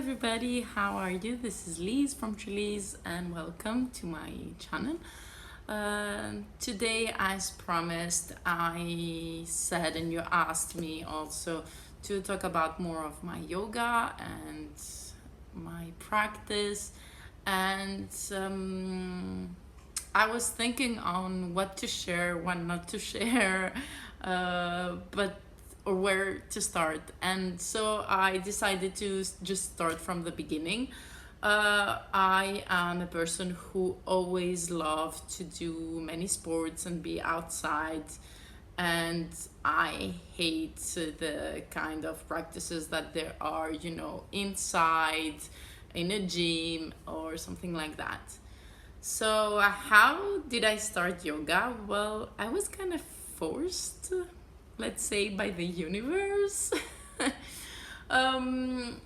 everybody, how are you? This is Liz from Chili's and welcome to my channel. Today, as promised, I said and you asked me also to talk about more of my yoga and my practice, and I was thinking on what to share, what not to share, but or where to start. And so I decided to just start from the beginning. I am a person who always loved to do many sports and be outside, and I hate the kind of practices that there are, inside in a gym or something like that. So, how did I start yoga? Well, I was kind of forced, let's say, by the universe. um,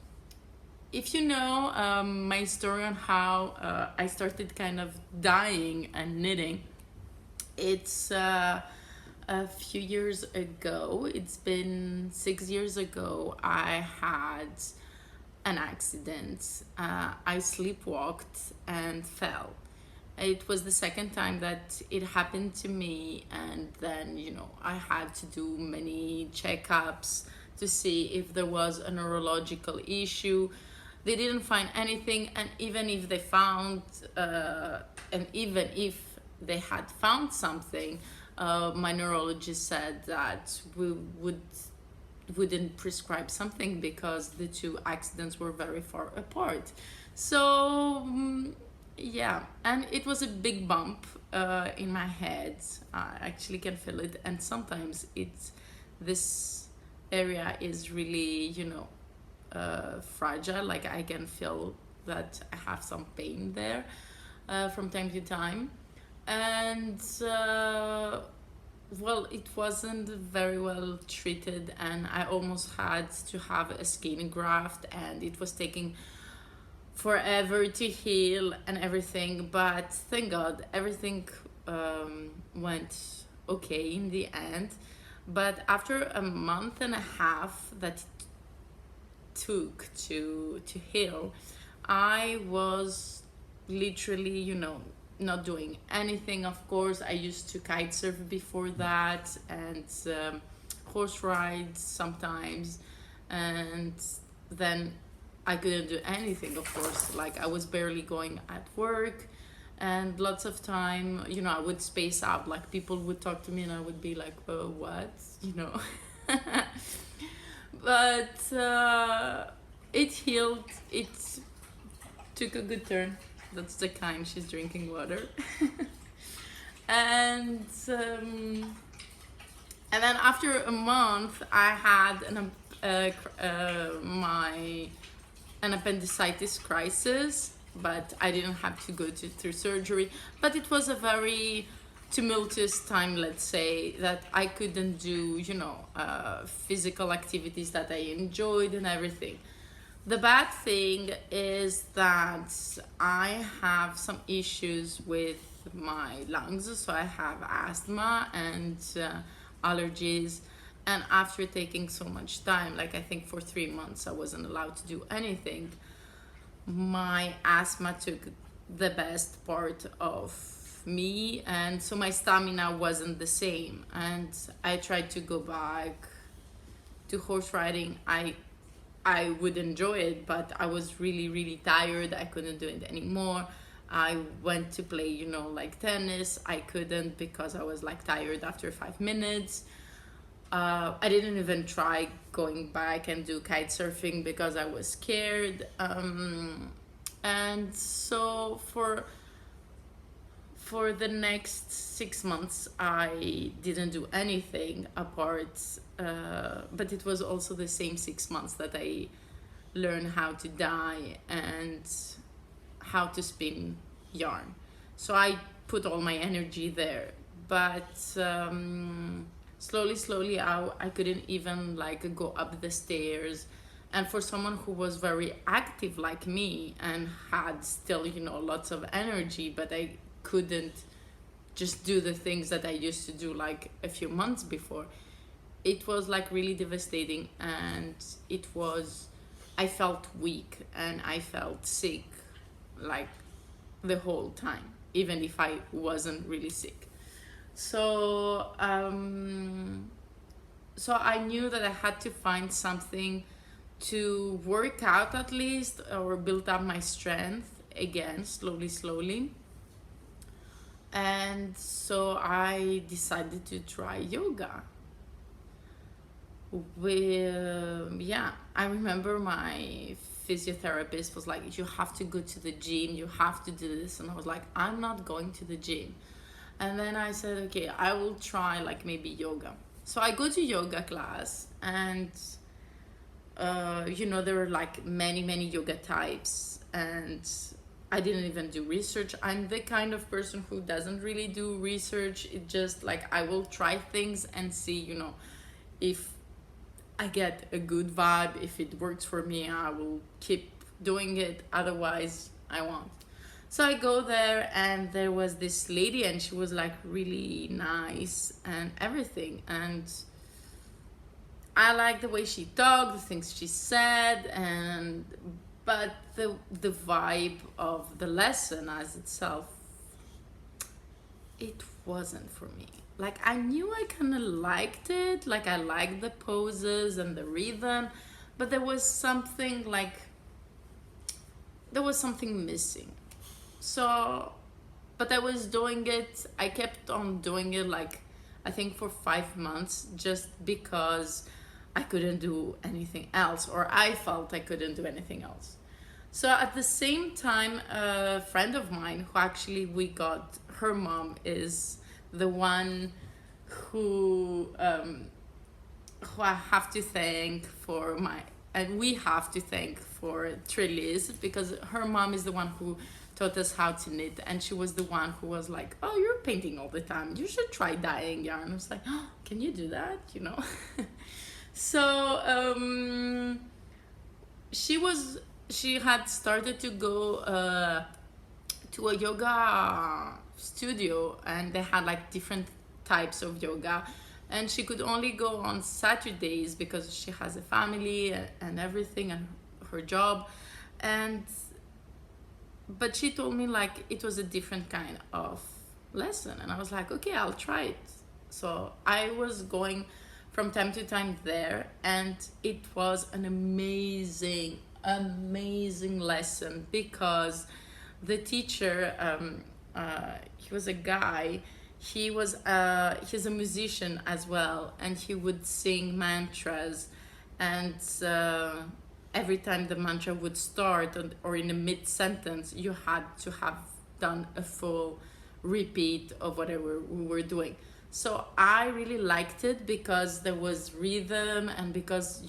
if you know my story on how I started kind of dying and knitting, it's a few years ago. It's been 6 years ago. I had an accident. I sleepwalked and fell. It was the second time that it happened to me, and then I had to do many checkups to see if there was a neurological issue. They didn't find anything, and even if they found and even if they had found something, my neurologist said that we wouldn't prescribe something because the two accidents were very far apart. So yeah, and it was a big bump in my head. I actually can feel it, and sometimes this area is really fragile. Like, I can feel that I have some pain there from time to time. And well, it wasn't very well treated, and I almost had to have a skin graft, and it was taking forever to heal and everything. But thank God everything went okay in the end. But after a month and a half that it took to heal, I was literally not doing anything. Of course, I used to kite surf before that, and horse rides sometimes, and then I couldn't do anything, of course. Like, I was barely going at work, and lots of time, I would space out. Like, people would talk to me and I would be like, oh, what? But it healed. It took a good turn. That's the kind. She's drinking water. and then after a month, I had an appendicitis crisis, but I didn't have to go through surgery. But it was a very tumultuous time, let's say, that I couldn't do, physical activities that I enjoyed and everything. The bad thing is that I have some issues with my lungs, so I have asthma and allergies. And after taking so much time, like I think for 3 months I wasn't allowed to do anything, my asthma took the best part of me, and so my stamina wasn't the same. And I tried to go back to horse riding. I would enjoy it, but I was really, really tired. I couldn't do it anymore. I went to play, like tennis. I couldn't because I was like tired after 5 minutes. I didn't even try going back and do kite surfing because I was scared. And so for the next 6 months, I didn't do anything apart. But it was also the same 6 months that I learned how to dye and how to spin yarn. So I put all my energy there. But slowly, I couldn't even go up the stairs. And for someone who was very active like me and had still, lots of energy, but I couldn't just do the things that I used to do like a few months before, it was like really devastating. And it was I felt weak and I felt sick like the whole time, even if I wasn't really sick. So so I knew that I had to find something to work out at least, or build up my strength again, slowly. And so I decided to try yoga. Yeah, I remember my physiotherapist was like, you have to go to the gym, you have to do this. And I was like, I'm not going to the gym. And then I said, okay, I will try like maybe yoga. So I go to yoga class, and there are like many yoga types, and I didn't even do research. I'm the kind of person who doesn't really do research. It just like, I will try things and see, if I get a good vibe. If it works for me, I will keep doing it. Otherwise, I won't. So I go there, and there was this lady, and she was like really nice and everything. And I liked the way she talked, the things she said, but the vibe of the lesson as itself, it wasn't for me. Like, I knew I kind of liked it, like I liked the poses and the rhythm, but there was something missing. So, but I was doing it, I kept on doing it, like, I think for 5 months, just because I couldn't do anything else, or I felt I couldn't do anything else. So at the same time, a friend of mine who actually her mom is the one who I have to thank for we have to thank for Trillis, because her mom is the one who taught us how to knit, and she was the one who was like, oh, you're painting all the time, you should try dyeing yarn. I was like, oh, can you do that, So she had started to go to a yoga studio, and they had like different types of yoga, and she could only go on Saturdays because she has a family and everything, and her job. But she told me like it was a different kind of lesson, and I was like, okay, I'll try it. So I was going from time to time there, and it was an amazing lesson, because the teacher, he was a guy, he's a musician as well, and he would sing mantras, and every time the mantra would start, or in a mid-sentence, you had to have done a full repeat of whatever we were doing. So I really liked it because there was rhythm, and because,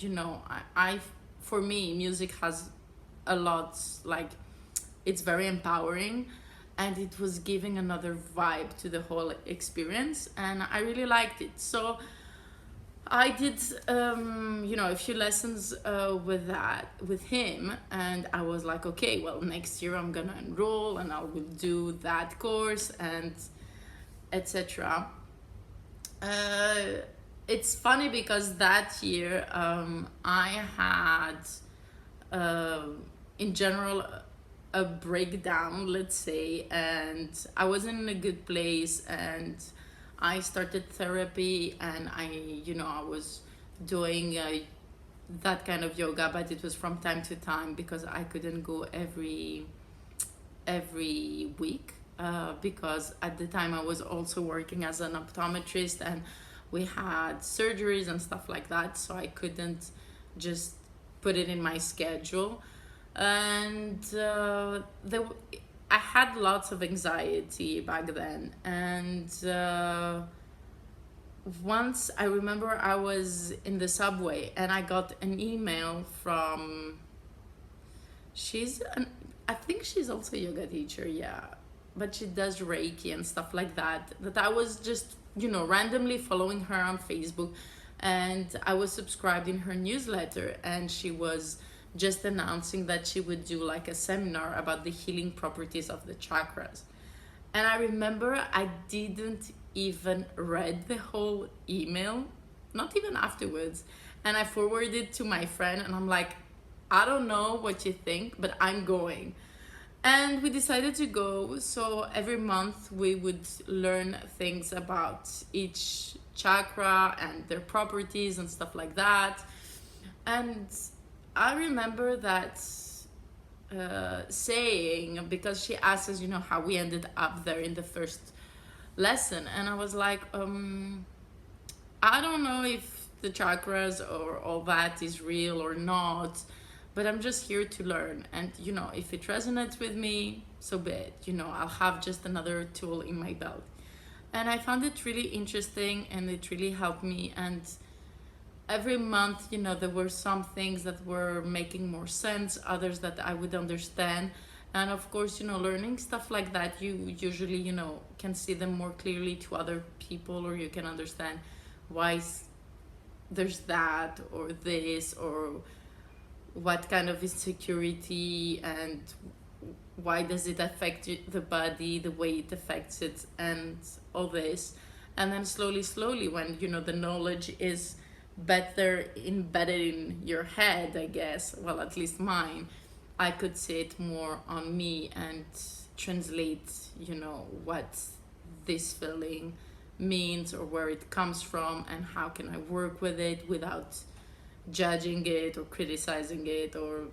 for me, music has a lot, like, it's very empowering, and it was giving another vibe to the whole experience, and I really liked it. So I did, a few lessons with him, and I was like, okay, well, next year I'm gonna enroll, and I will do that course, and etc. It's funny because that year I had, in general, a breakdown, let's say, and I wasn't in a good place, and I started therapy, and I was doing that kind of yoga, but it was from time to time because I couldn't go every week, because at the time I was also working as an optometrist, and we had surgeries and stuff like that, so I couldn't just put it in my schedule. And I had lots of anxiety back then, and once I remember I was in the subway, and I got an email from, I think she's also a yoga teacher, yeah, but she does Reiki and stuff like that I was just, randomly following her on Facebook, and I was subscribed in her newsletter, and she was just announcing that she would do like a seminar about the healing properties of the chakras. And I remember I didn't even read the whole email, not even afterwards, and I forwarded it to my friend, and I'm like, I don't know what you think, but I'm going. And we decided to go. So every month we would learn things about each chakra and their properties and stuff like that. And I remember that saying, because she asked us, how we ended up there in the first lesson. And I was like, I don't know if the chakras or all that is real or not, but I'm just here to learn. And, if it resonates with me, so be it. I'll have just another tool in my belt. And I found it really interesting, and it really helped me. And every month, there were some things that were making more sense, others that I would understand. And of course, learning stuff like that, you usually, can see them more clearly to other people, or you can understand why there's that or this, or what kind of insecurity and why does it affect the body, the way it affects it, and all this. And then slowly, when, the knowledge is better embedded in your head, I guess, well, at least mine, I could see it more on me and translate, what this feeling means or where it comes from, and how can I work with it without judging it or criticizing it or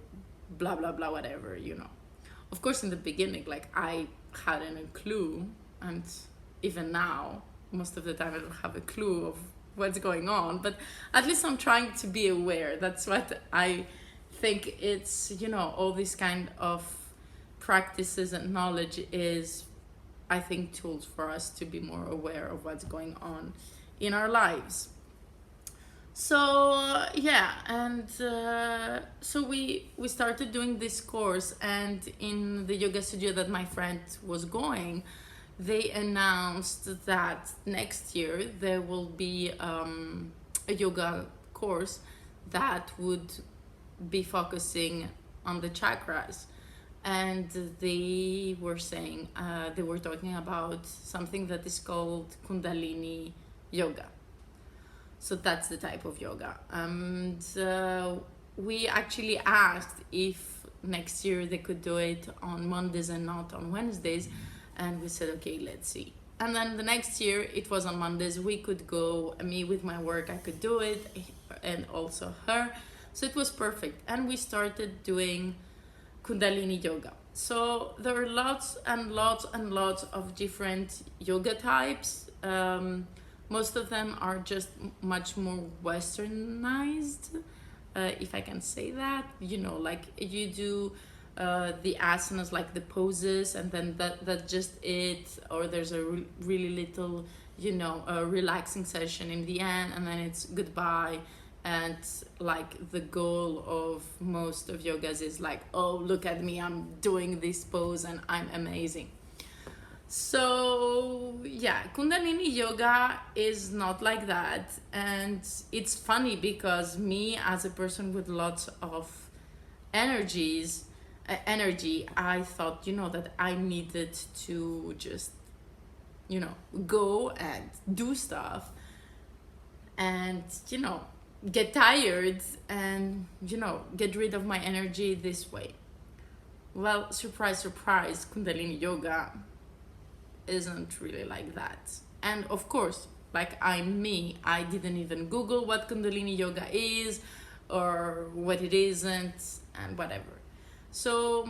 blah blah blah, whatever. Of course, in the beginning, like, I hadn't a clue, and even now most of the time I don't have a clue of what's going on, but at least I'm trying to be aware. That's what I think. It's, all these kind of practices and knowledge is, I think, tools for us to be more aware of what's going on in our lives. So yeah, and so we started doing this course, and in the yoga studio that my friend was going, they announced that next year there will be a yoga course that would be focusing on the chakras. And they were saying, they were talking about something that is called Kundalini Yoga. So that's the type of yoga. And we actually asked if next year they could do it on Mondays and not on Wednesdays. And we said, okay, let's see. And then the next year it was on Mondays. We could go, me with my work, I could do it, and also her. So it was perfect. And we started doing Kundalini Yoga. So there are lots and lots and lots of different yoga types. Most of them are just much more westernized, if I can say that. Like, you do the asanas, like the poses, and then that's just it. Or there's a really little, a relaxing session in the end, and then it's goodbye. And like, the goal of most of yogas is like, oh, look at me, I'm doing this pose and I'm amazing. So yeah, Kundalini Yoga is not like that. And it's funny because me, as a person with lots of energy, I thought, that I needed to just, go and do stuff and, get tired and, get rid of my energy this way. Well, surprise, surprise, Kundalini Yoga isn't really like that. And of course, like, I'm me, I didn't even Google what Kundalini Yoga is or what it isn't and whatever. So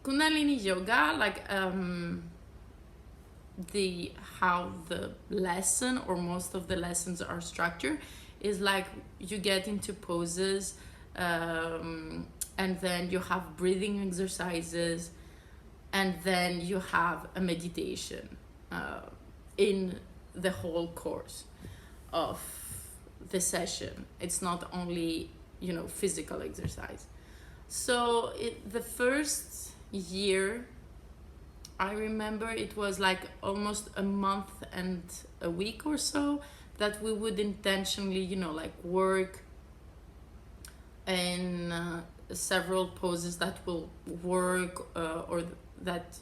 Kundalini Yoga, like, how the lesson or most of the lessons are structured is like, you get into poses, and then you have breathing exercises, and then you have a meditation in the whole course of the session. It's not only, physical exercise. So the first year, I remember it was like almost a month and a week or so that we would intentionally, like, work in several poses that will work, or that,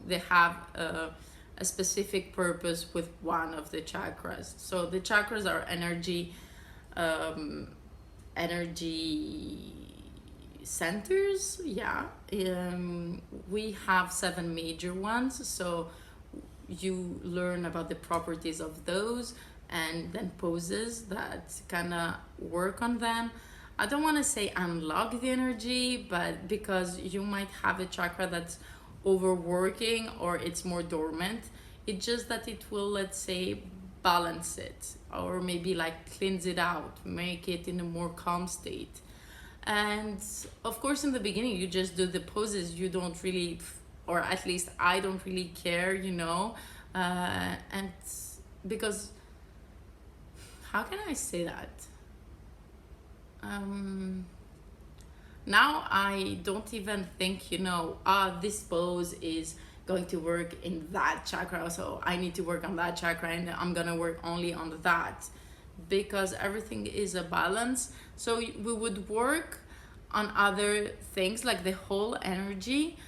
they have a specific purpose with one of the chakras. So the chakras are energy energy centers. Yeah, we have 7 major ones, so you learn about the properties of those and then poses that kind of work on them. I don't want to say unlock the energy, but because you might have a chakra that's overworking or it's more dormant, it's just that it will, let's say, balance it, or maybe like cleanse it out, make it in a more calm state. And of course, in the beginning, you just do the poses. You don't really, or at least I don't really care, and because, how can I say that? Now I don't even think, this pose is going to work in that chakra, so I need to work on that chakra and I'm gonna work only on that, because everything is a balance. So we would work on other things like the whole energy,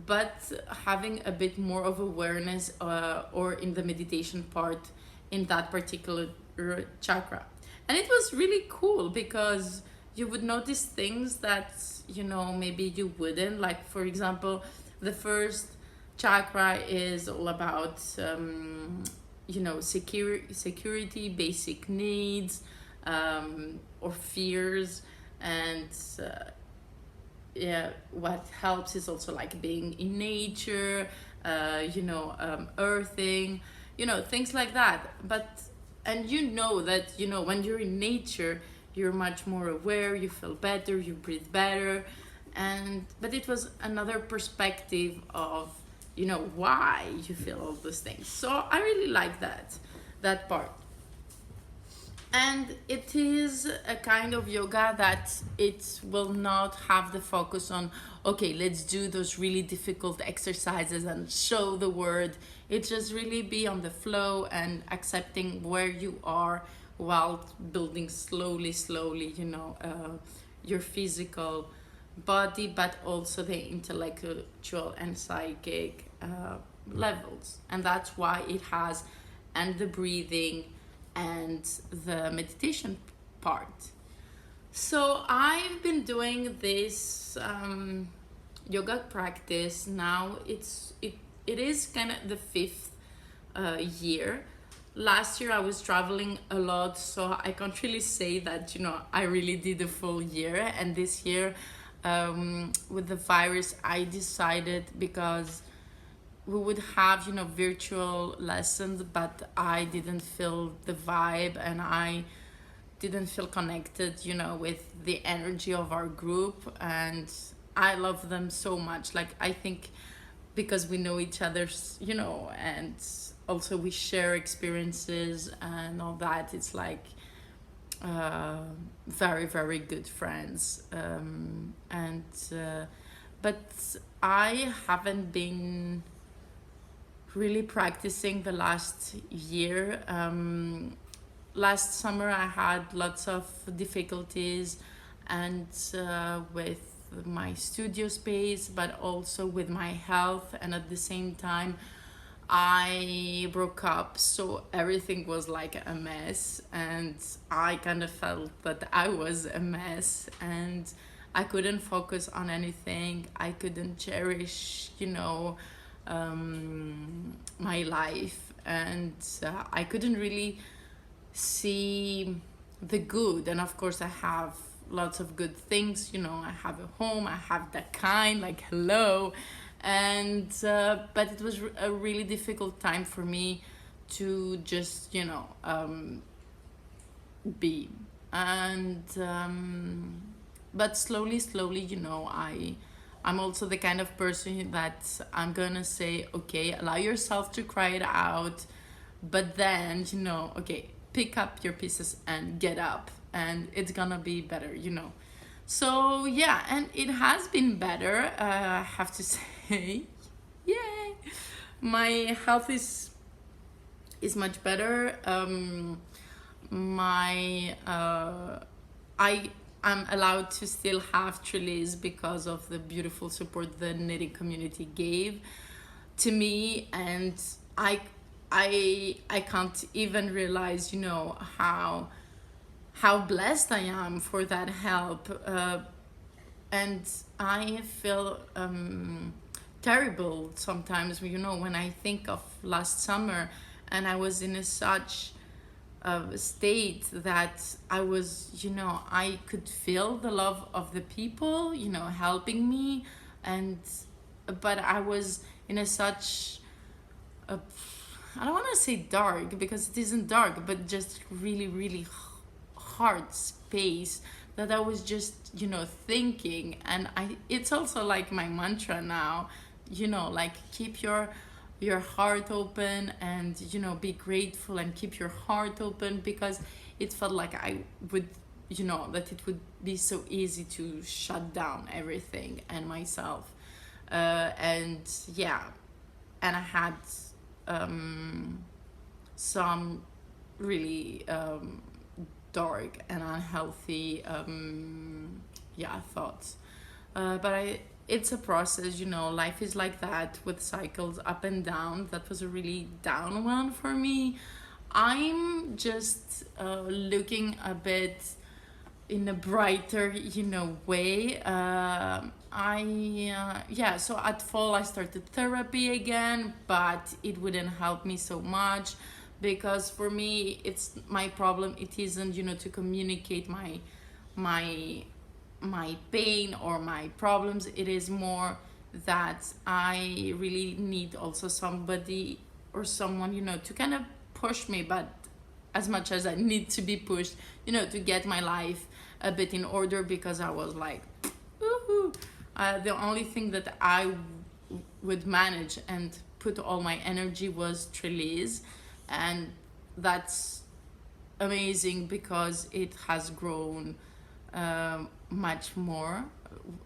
but having a bit more of awareness, or in the meditation part, in that particular chakra. And it was really cool because you would notice things that maybe you wouldn't, like, for example, the first chakra is all about security, basic needs, or fears. And what helps is also like being in nature, earthing, things like that. And that when you're in nature, you're much more aware, you feel better, you breathe better. But it was another perspective of why you feel all those things. So I really like that part. And it is a kind of yoga that it will not have the focus on, okay, let's do those really difficult exercises and show the word. It just really be on the flow and accepting where you are, while building slowly, your physical body, but also the intellectual and psychic levels. And that's why it has, and the breathing and the meditation part. So I've been doing this yoga practice now. It is kind of the 5th year. Last year I was traveling a lot, so I can't really say that I really did a full year. And this year, with the virus, I decided, because we would have virtual lessons, but I didn't feel the vibe, and I didn't feel connected with the energy of our group. And I love them so much. Like, I think because we know each other, and also we share experiences and all that, it's like very, very good friends. But I haven't been really practicing the last year. Last summer I had lots of difficulties, and with my studio space, but also with my health. And at the same time, I broke up, so everything was like a mess, and I kind of felt that I was a mess, and I couldn't focus on anything. I couldn't cherish, my life, and I couldn't really see the good. And of course, I have lots of good things. I have a home, I have that kind, like, hello. And but it was a really difficult time for me to just be. And but slowly, I'm also the kind of person that I'm gonna say, okay, allow yourself to cry it out, but then okay, pick up your pieces and get up, and it's gonna be better. So yeah, and it has been better, I have to say. Yay! My health is much better. I'm allowed to still have trellis because of the beautiful support the knitting community gave to me. And I can't even realize, how blessed I am for that help. And I feel terrible sometimes, when I think of last summer, and I was in such state that I was, I could feel the love of the people, helping me, and but I was in such a, I don't want to say dark, because it isn't dark, but just really, really hard space that I was just, thinking. And it's also like my mantra now, like keep your heart open, and be grateful and keep your heart open, because it felt like I would, that it would be so easy to shut down everything and myself. And yeah, and I had some really dark and unhealthy thoughts. But it's a process, life is like that, with cycles up and down. That was a really down one for me. I'm just looking a bit in a brighter, way. So at fall I started therapy again, but it wouldn't help me so much, because for me it's my problem. It isn't, to communicate my pain or my problems. It is more that I really need also somebody or someone, to kind of push me, but as much as I need to be pushed, to get my life a bit in order, because I was like, woohoo. The only thing that I would manage and put all my energy was Trellis, and that's amazing because it has grown much more,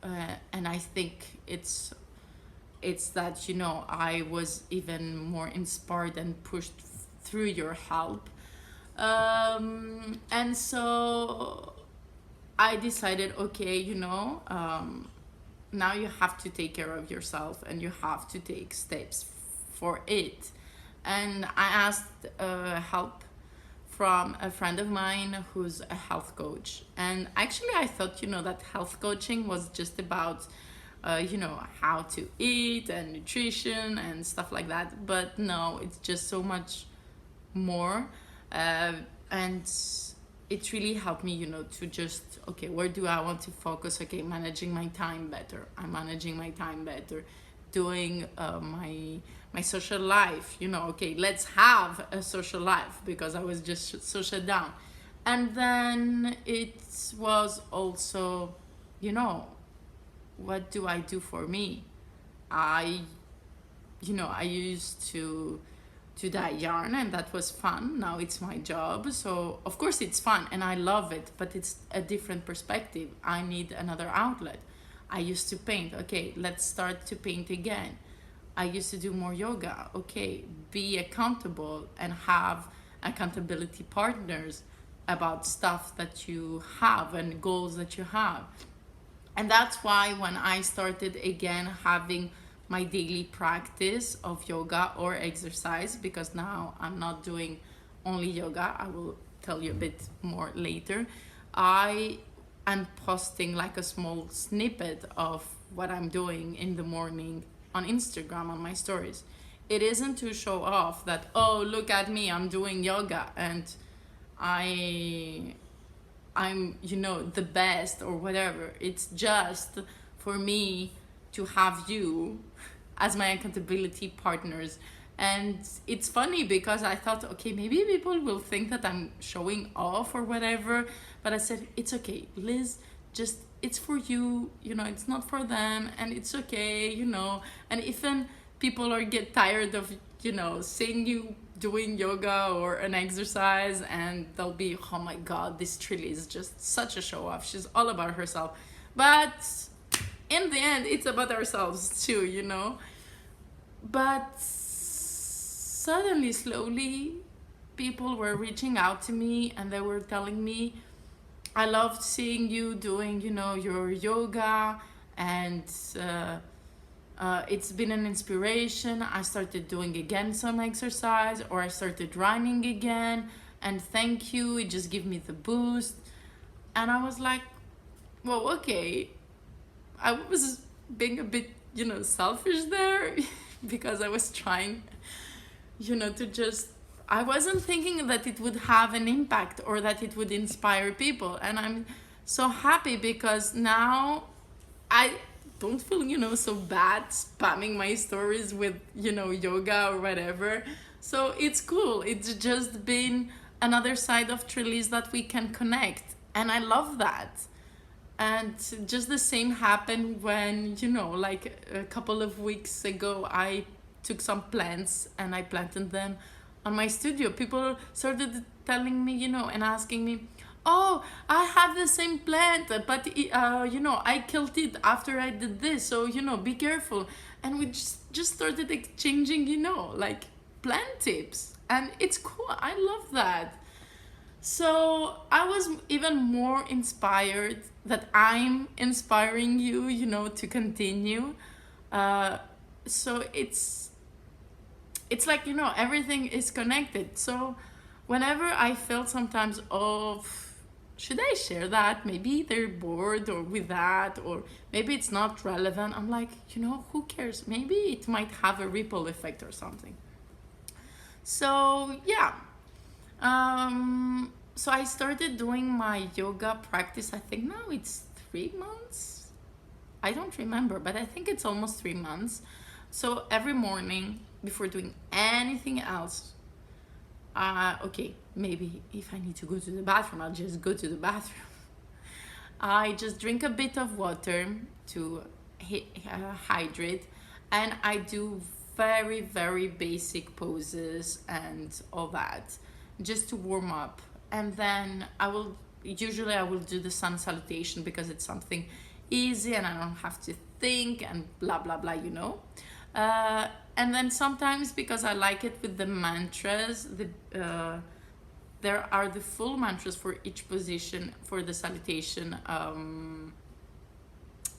and I think it's that, I was even more inspired and pushed through your help, and so I decided, okay, now you have to take care of yourself, and you have to take steps for it. And I asked help from a friend of mine who's a health coach. And actually I thought, that health coaching was just about, how to eat and nutrition and stuff like that. But no, it's just so much more. And it really helped me, to just, okay, where do I want to focus? Okay, managing my time better. I'm managing my time better. Doing my social life, okay, let's have a social life, because I was just so shut down. And then it was also, what do I do for me? I used to dye yarn, and that was fun. Now it's my job, so of course it's fun and I love it, but it's a different perspective. I need another outlet. I used to paint. Okay, let's start to paint again. I used to do more yoga. Okay, be accountable and have accountability partners about stuff that you have and goals that you have. And that's why when I started again having my daily practice of yoga or exercise, because now I'm not doing only yoga, I will tell you a bit more later, I am posting like a small snippet of what I'm doing in the morning on Instagram on my stories. It isn't to show off that, oh, look at me, I'm doing yoga and I'm the best or whatever. It's just for me to have you as my accountability partners. And it's funny because I thought, okay, maybe people will think that I'm showing off or whatever, but I said, it's okay, Liz, just, it's for you, it's not for them, and it's okay, and even people get tired of, seeing you doing yoga or an exercise, and they'll be, oh my god, this Trilly is just such a show off, she's all about herself. But in the end, it's about ourselves too, But suddenly, slowly, people were reaching out to me and they were telling me, I loved seeing you doing, your yoga, and it's been an inspiration. I started doing again some exercise, or I started running again, and thank you, it just gave me the boost. And I was like, well, okay, I was being a bit, selfish there because I was trying, to just, I wasn't thinking that it would have an impact or that it would inspire people. And I'm so happy because now I don't feel, so bad spamming my stories with, yoga or whatever. So it's cool. It's just been another side of Trellis that we can connect. And I love that. And just the same happened when, like a couple of weeks ago, I took some plants and I planted them on my studio. People started telling me, and asking me, oh, I have the same plant, but, I killed it after I did this. So, be careful. And we just started exchanging, like plant tips. And it's cool. I love that. So I was even more inspired that I'm inspiring you, to continue. So it's like, everything is connected. So whenever I feel sometimes of, should I share that? Maybe they're bored or with that, or maybe it's not relevant. I'm like, who cares? Maybe it might have a ripple effect or something. So yeah. So I started doing my yoga practice. I think now it's 3 months. I don't remember, but I think it's almost 3 months. So every morning before doing anything else, okay, maybe if I need to go to the bathroom, I'll just go to the bathroom. I just drink a bit of water to hydrate, and I do very, very basic poses and all that just to warm up. And then I will do the sun salutation because it's something easy and I don't have to think and blah blah blah, and then sometimes, because I like it with the mantras, there are the full mantras for each position for the salutation,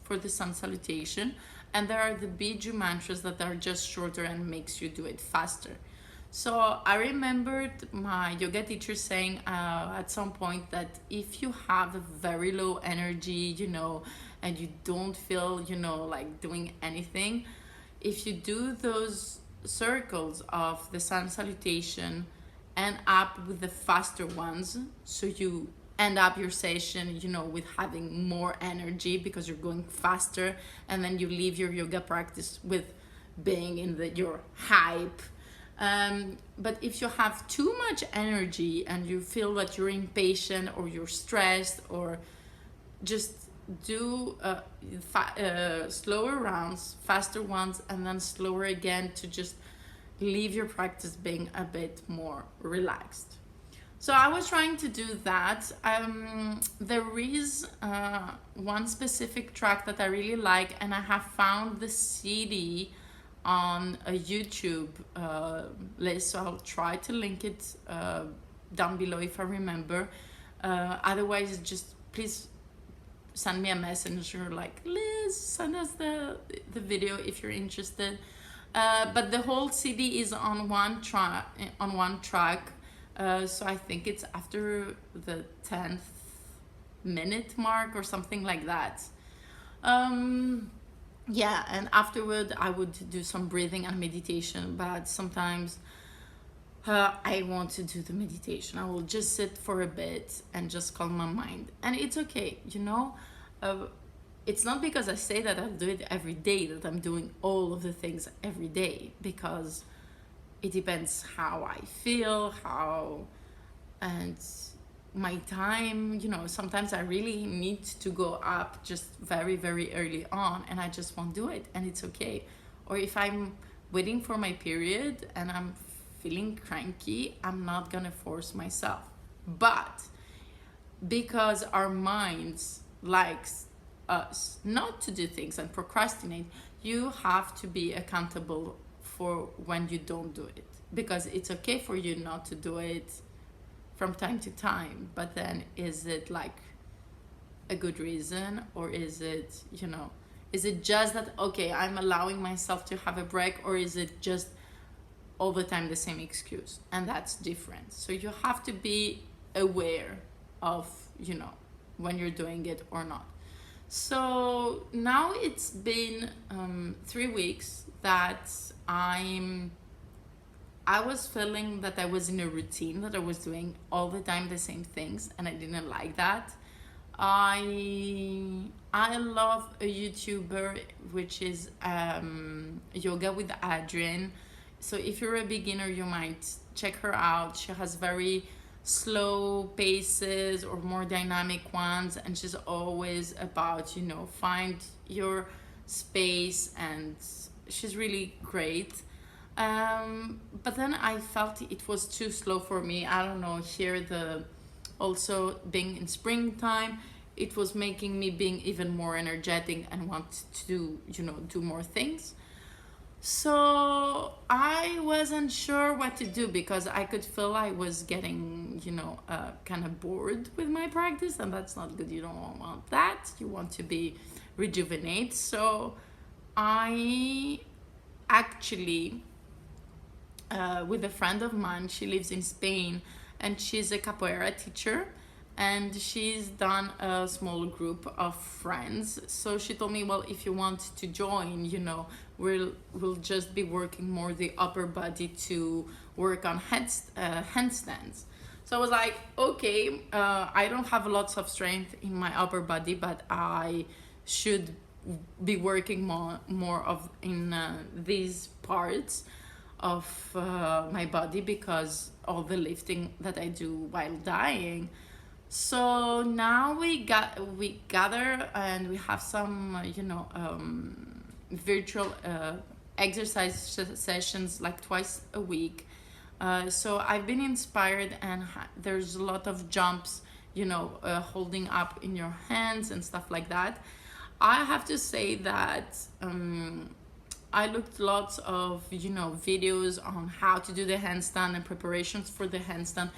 for the sun salutation, and there are the Biju mantras that are just shorter and makes you do it faster. So I remembered my yoga teacher saying at some point that if you have a very low energy, and you don't feel, like doing anything, if you do those circles of the sun salutation and up with the faster ones, so you end up your session, with having more energy because you're going faster, and then you leave your yoga practice with being in your hype. But if you have too much energy and you feel that you're impatient or you're stressed, or just do slower rounds, faster ones, and then slower again to just leave your practice being a bit more relaxed. So I was trying to do that. There is one specific track that I really like, and I have found the CD on a YouTube list, so I'll try to link it down below if I remember. Otherwise, just please send me a messenger like, Liz, send us the video if you're interested. But the whole CD is on one track. So I think it's after the 10th minute mark or something like that. Yeah, and afterward I would do some breathing and meditation, but sometimes I want to do the meditation. I will just sit for a bit and just calm my mind, and it's okay, it's not because I say that I'll do it every day that I'm doing all of the things every day, because it depends how I feel, and my time, sometimes I really need to go up just very, very early on, and I just won't do it, and it's okay. Or if I'm waiting for my period and I'm feeling cranky, I'm not gonna force myself. But because our minds likes us not to do things and procrastinate, you have to be accountable for when you don't do it, because it's okay for you not to do it from time to time, but then is it like a good reason, or is it just that, okay, I'm allowing myself to have a break, or is it just all the time the same excuse? And that's different. So you have to be aware of when you're doing it or not. So now it's been 3 weeks that I was feeling that I was in a routine, that I was doing all the time the same things, and I didn't like that. I love a YouTuber which is Yoga with Adrienne. So if you're a beginner, you might check her out. She has very slow paces or more dynamic ones, and she's always about, find your space, and she's really great. But then I felt it was too slow for me. I don't know, also being in springtime, it was making me being even more energetic and want to do more things. So I wasn't sure what to do, because I could feel I was getting kind of bored with my practice, and that's not good. You don't want that. You want to be rejuvenate. So I actually, with a friend of mine, she lives in Spain, and she's a capoeira teacher, and she's done a small group of friends. So she told me, well, if you want to join, we'll just be working more the upper body to work on handstands. So I was like, okay, I don't have lots of strength in my upper body, but I should be working more of in these parts of my body, because all the lifting that I do while dying. So now we gather, and we have some virtual exercise sessions like twice a week. So I've been inspired, and there's a lot of jumps, holding up in your hands and stuff like that. I have to say that I looked lots of videos on how to do the handstand and preparations for the handstand,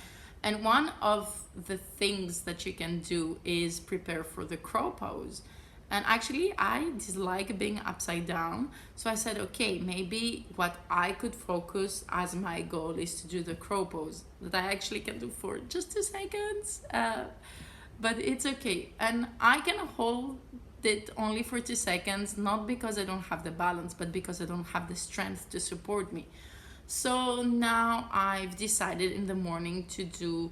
and one of the things that you can do is prepare for the crow pose. And actually I dislike being upside down, so I said, okay, maybe what I could focus as my goal is to do the crow pose, that I actually can do for just 2 seconds, but it's okay, and I can hold it only for 2 seconds, not because I don't have the balance, but because I don't have the strength to support me. So now I've decided in the morning to do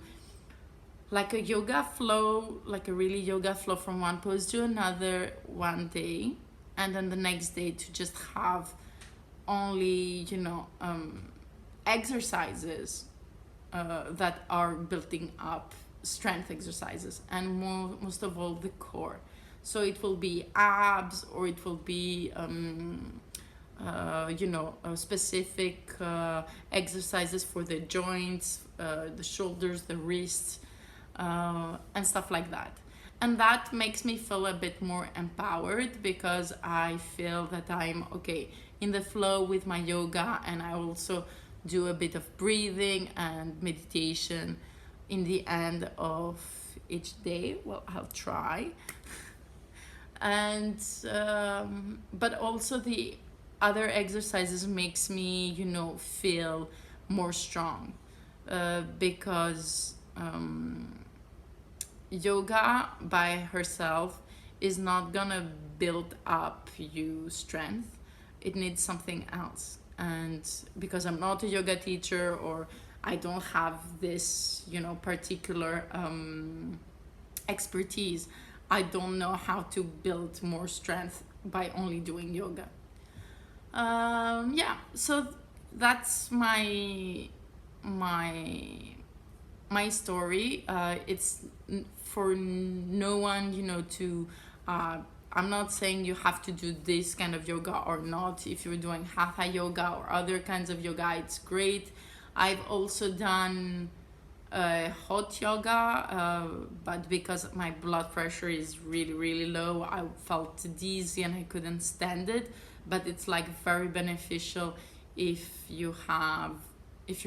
like a yoga flow, like a really yoga flow from one pose to another one day, and then the next day to just have only exercises that are building up strength exercises, and most of all the core. So it will be abs, or it will be specific exercises for the joints, the shoulders, the wrists, and stuff like that. And that makes me feel a bit more empowered, because I feel that I'm okay in the flow with my yoga, and I also do a bit of breathing and meditation in the end of each day. Well, I'll try. And but also the other exercises makes me feel more strong, because yoga by herself is not gonna build up you strength. It needs something else, and because I'm not a yoga teacher, or I don't have this particular expertise, I don't know how to build more strength by only doing yoga. So that's my story. It's for no one, to. I'm not saying you have to do this kind of yoga or not. If you're doing hatha yoga or other kinds of yoga, it's great. I've also done hot yoga, but because my blood pressure is really, really low, I felt dizzy and I couldn't stand it. But it's like very beneficial if you're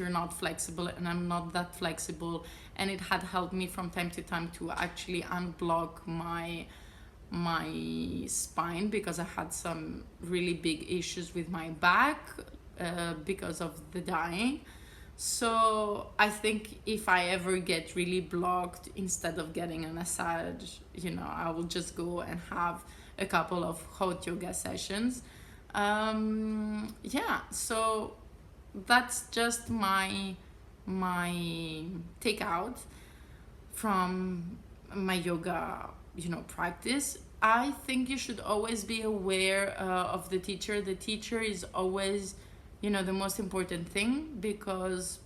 not flexible, and I'm not that flexible, and it had helped me from time to time to actually unblock my spine, because I had some really big issues with my back because of the dying. So I think if I ever get really blocked, instead of getting a massage, I will just go and have a couple of hot yoga sessions. Yeah, so that's just my takeout from my yoga, practice. I think you should always be aware of the teacher. The teacher is always, the most important thing, because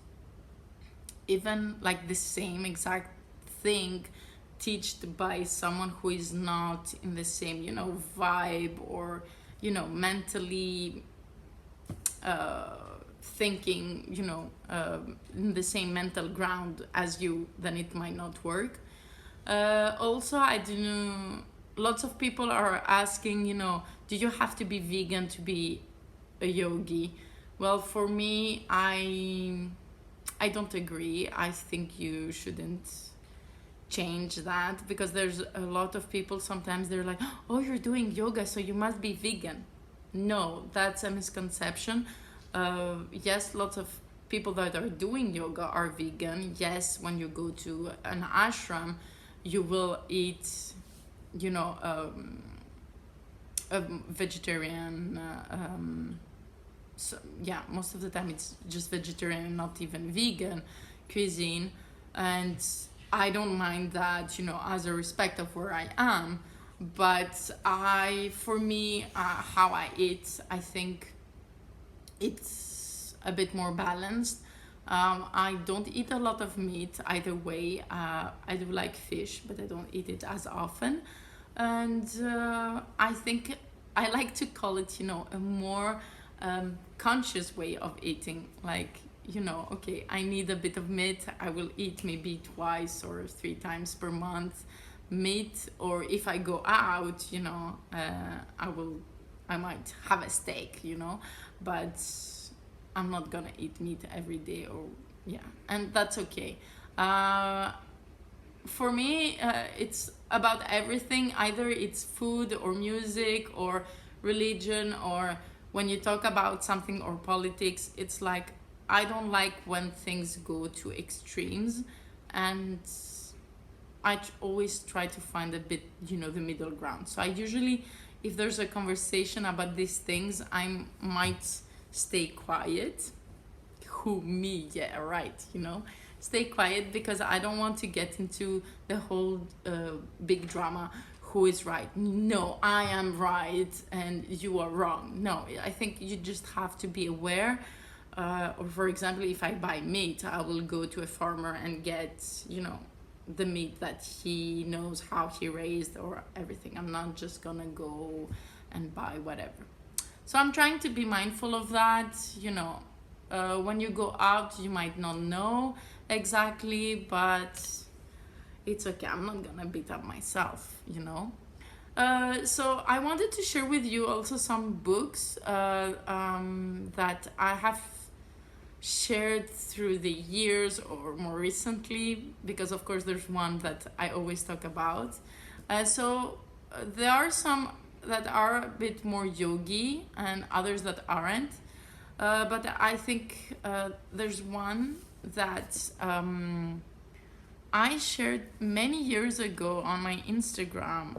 even like the same exact thing taught by someone who is not in the same, vibe, or, mentally thinking, in the same mental ground as you, then it might not work. Also, I do know lots of people are asking, do you have to be vegan to be a yogi? Well, for me, I don't agree. I think you shouldn't change that, because there's a lot of people, sometimes they're like, oh, you're doing yoga, so you must be vegan. No, that's a misconception. Yes, lots of people that are doing yoga are vegan. Yes, when you go to an ashram, you will eat, a vegetarian. So yeah, most of the time it's just vegetarian, not even vegan cuisine, and I don't mind that, as a respect of where I am. But for me, how I eat, I think it's a bit more balanced. I don't eat a lot of meat either way. I do like fish, but I don't eat it as often. And I think I like to call it, a more conscious way of eating. Like, okay, I need a bit of meat. I will eat maybe 2 or 3 times per month meat. Or if I go out, I might have a steak, but I'm not gonna eat meat every day, or yeah, and that's okay. For me, it's about everything. Either it's food or music or religion, or when you talk about something or politics, it's like I don't like when things go to extremes, and always try to find a bit, the middle ground. So I usually, if there's a conversation about these things, I might stay quiet. Who, me? Yeah, right, stay quiet, because I don't want to get into the whole big drama. Who is right? No, I am right and you are wrong. No, I think you just have to be aware. Or for example, if I buy meat, I will go to a farmer and get, the meat that he knows how he raised or everything. I'm not just gonna go and buy whatever. So I'm trying to be mindful of that. When you go out, you might not know exactly, but it's okay. I'm not gonna beat up myself, So I wanted to share with you also some books that I have shared through the years, or more recently, because of course there's one that I always talk about. There are some that are a bit more yogi and others that aren't. But I think there's one that I shared many years ago on my Instagram.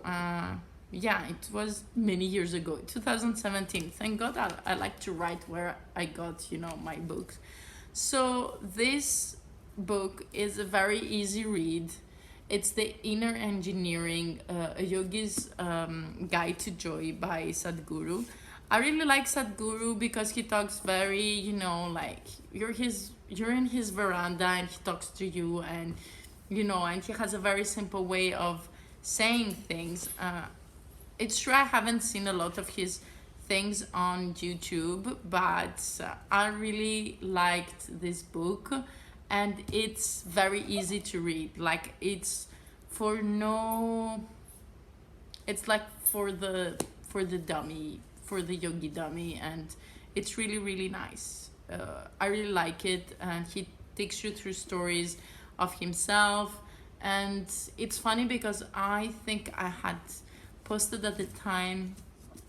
Yeah, it was many years ago, 2017. Thank God I like to write where I got, my books. So this book is a very easy read. It's The Inner Engineering, a Yogi's Guide to Joy by Sadhguru. I really like Sadhguru because he talks very, like you're in his veranda and he talks to you, and and he has a very simple way of saying things. It's true I haven't seen a lot of his things on YouTube, but I really liked this book, and it's very easy to read. Like it's like for the dummy, for the yogi dummy, and it's really, really nice. I really like it, and he takes you through stories of himself. And it's funny because I think I had posted at the time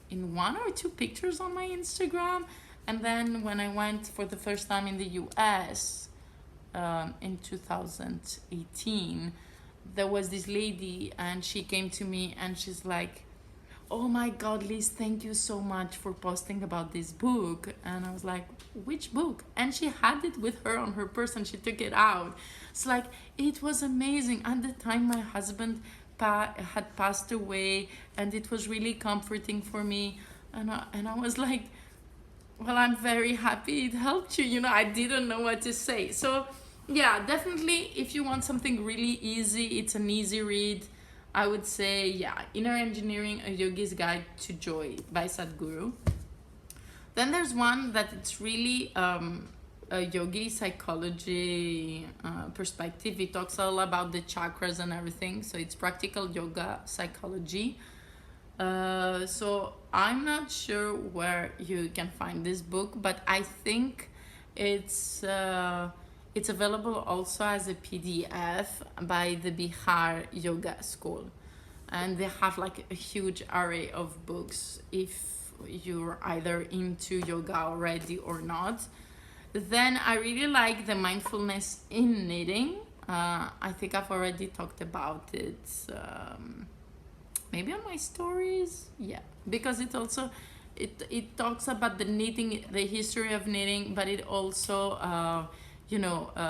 in 1 or 2 pictures on my Instagram, and then when I went for the first time in the US, in 2018, there was this lady and she came to me and she's like, oh my God, Liz, thank you so much for posting about this book. And I was like, which book? And she had it with her on her purse and she took it out. It's like, it was amazing. At the time, my husband had passed away, and it was really comforting for me. And I was like, well, I'm very happy it helped you. You know, I didn't know what to say. So yeah, definitely, if you want something really easy, it's an easy read. I would say, yeah, Inner Engineering, A Yogi's Guide to Joy by Sadhguru. Then there's one that it's really a yogi psychology perspective. It talks all about the chakras and everything. So it's practical yoga psychology. So I'm not sure where you can find this book, but I think it's available also as a PDF by the Bihar Yoga School. And they have like a huge array of books if you're either into yoga already or not. Then I really like the mindfulness in knitting. I think I've already talked about it maybe on my stories. Yeah, because it also it talks about the knitting, the history of knitting, but it also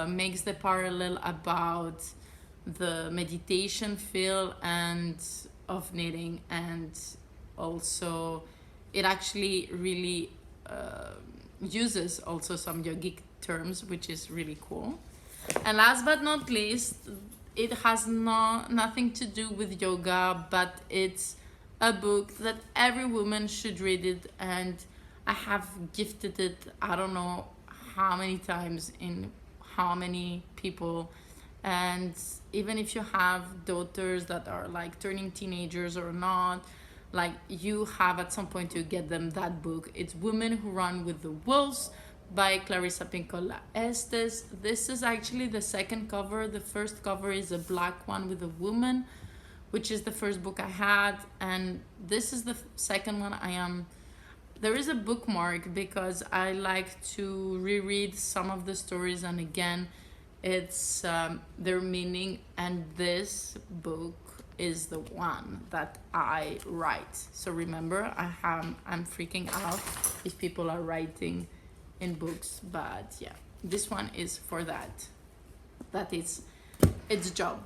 makes the parallel about the meditation feel and of knitting, and also it actually really uses also some yogic terms, which is really cool. And last but not least, it has nothing to do with yoga, but it's a book that every woman should read it, and I have gifted it I don't know how many times in how many people. And even if you have daughters that are like turning teenagers or not, like you have at some point to get them that book. It's Women Who Run with the Wolves by Clarissa Pinkola Estes. This is actually the second cover. The first cover is a black one with a woman, which is the first book I had, and this is the second one I am. There is a bookmark because I like to reread some of the stories, and again, it's their meaning, and this book is the one that I write. So remember, I'm freaking out if people are writing in books, but yeah, this one is for that is its job.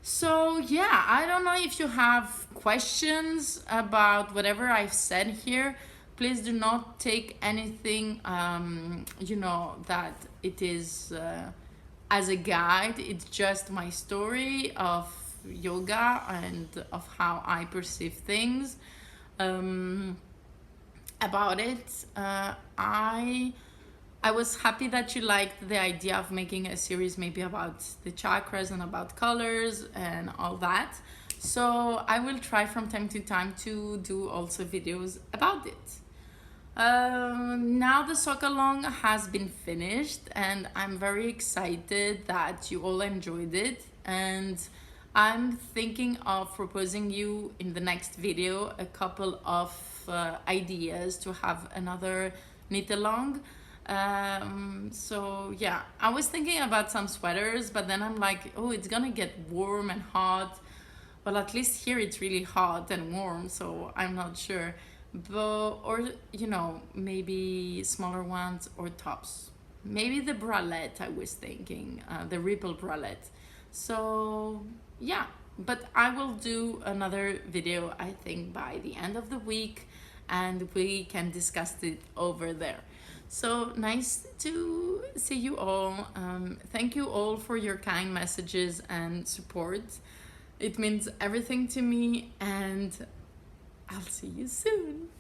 So yeah, I don't know if you have questions about whatever I've said here. Please do not take anything that it is as a guide. It's just my story of yoga and of how I perceive things about it. I was happy that you liked the idea of making a series maybe about the chakras and about colors and all that. So I will try from time to time to do also videos about it. Now the sock along has been finished, and I'm very excited that you all enjoyed it, and I'm thinking of proposing you in the next video a couple of ideas to have another knit along. So yeah, I was thinking about some sweaters, but then I'm like, oh, it's gonna get warm and hot. Well, at least here it's really hot and warm, so I'm not sure. But, or maybe smaller ones or tops. Maybe the bralette, I was thinking, the ripple bralette. So yeah, but I will do another video, I think, by the end of the week, and we can discuss it over there. So nice to see you all. Thank you all for your kind messages and support. It means everything to me, and I'll see you soon.